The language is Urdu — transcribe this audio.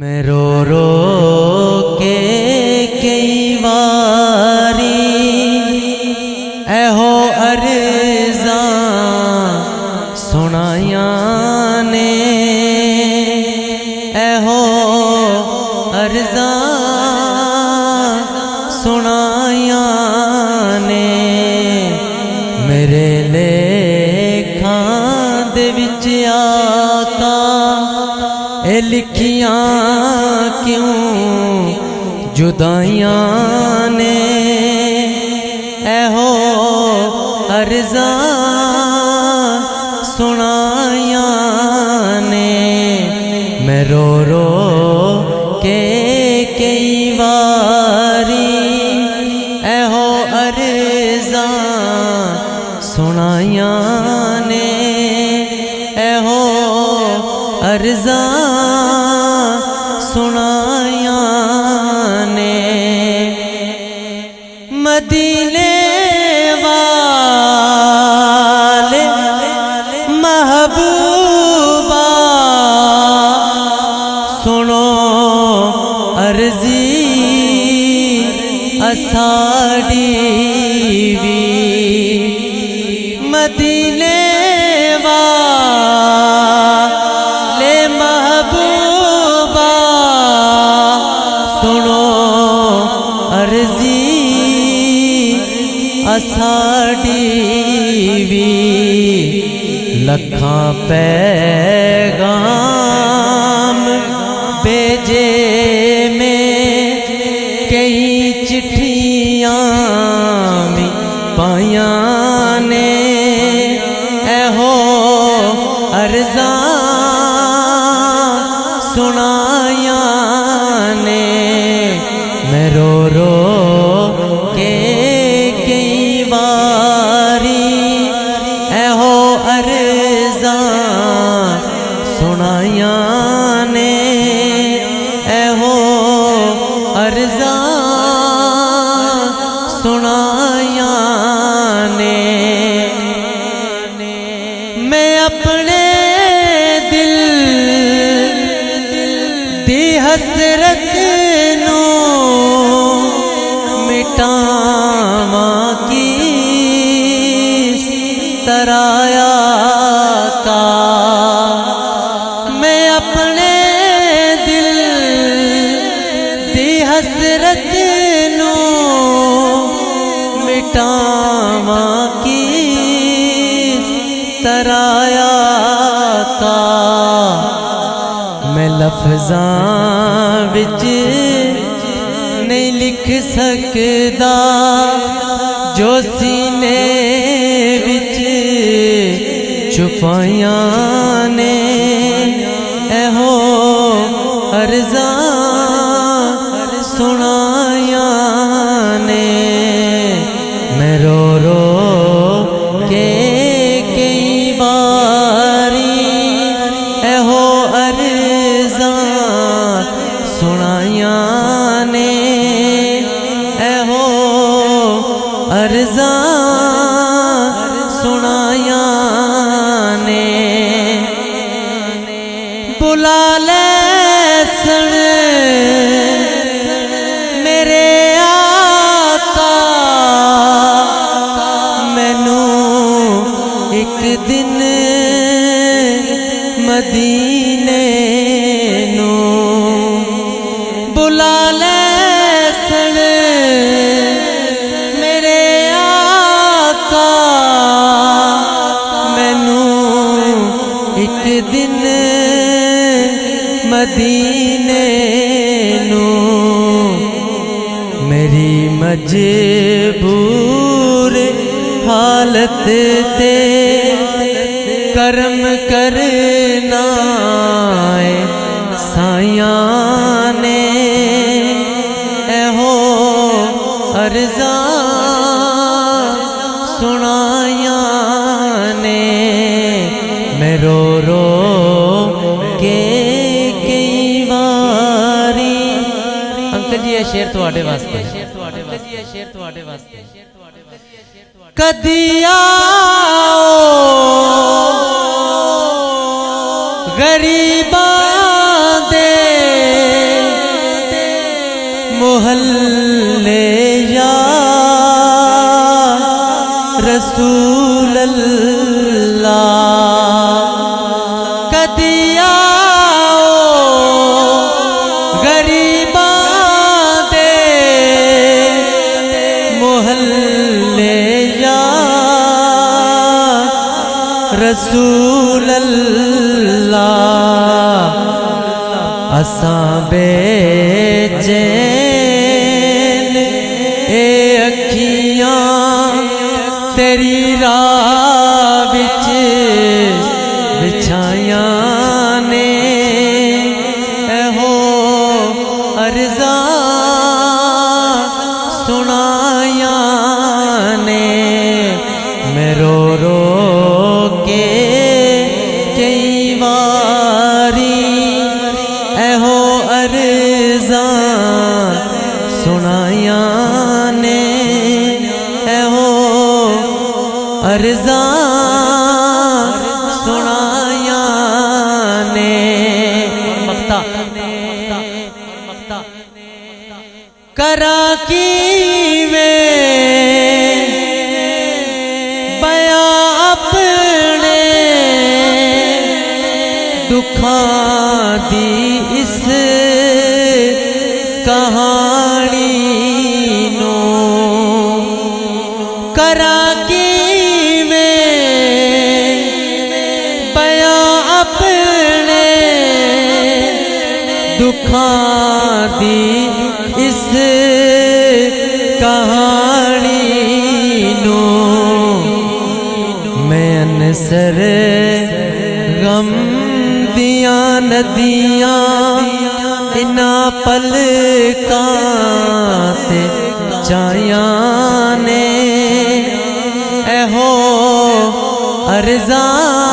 میں رو رو کے کئی واری اے ہو عرضاں سنائیاں نے، اے ہو عرضاں سنائیاں نے، میرے لیکھاں دے وچ آقا اے لکھیاں کیوں جدائیاں نے، اے ہو عرضاں سنائیاں نے، میں رو رو کے کئی واری اے ہو عرضاں سنائیاں نے، اے ہو عرضاں سنائیاں نے، مدینے والے محبوبہ سنو عرضی اساڑی بھی، مدینے اساڑی بھی لکھاں پیغام بھیجے میں، کئی چٹھیاں بھی پائیاں نے، اے ہو عرضاں سنائیاں نے، میں رو رو کے اے ہو عرضاں سنائیاں نے، اے ہو عرضاں سنائیاں نے، میں اپنے دل دی حسرت نو مٹاواں کی ترایا کا، میں اپنے دل دی حسرت نو مٹاواں کی ترایا کا، میں لفظاں وچ نہیں لکھ سکدا جو سینے وچ چھپائیاں نے، اے ہو عرضاں سنائیاں نے، میں رو رو کے کئی باری اے ہو عرضاں سنائیاں نے، اے ہو عرضاں سنائیاں نے، بلا لے سن میرے آقا مینوں ایک دن مدینے نو، بلا لے سن میرے آقا مینوں ایک دن مدینے نو، میری مجبور حالت تے کرم کرنا ہے سائیاں نے، اے ہو عرضاں سنائیاں نے، میں رو رو کے کئی واری، انکل جی یہ شعر تواڈے واسطے، کدی آؤ غریباں دے رسول اللہ اساں بے چین اے اکھیاں تیری راہ وچ بچھائیاں نے اے ہو عرضاں سنائیاں نے میں رو رو کے کئی واری اے ہو عرضاں سنائیاں نے اے ہو عرضاں سنائیاں نے کرا کی میں بیاں اپنے دکھاں دی اس کہانی نو کرا کی میں بیاں اپنے دکھاں دی اس کہانی نو میں انصر غم دیاں ندیاں انہاں پلکاں تے چایاں نے اے ہو عرضاں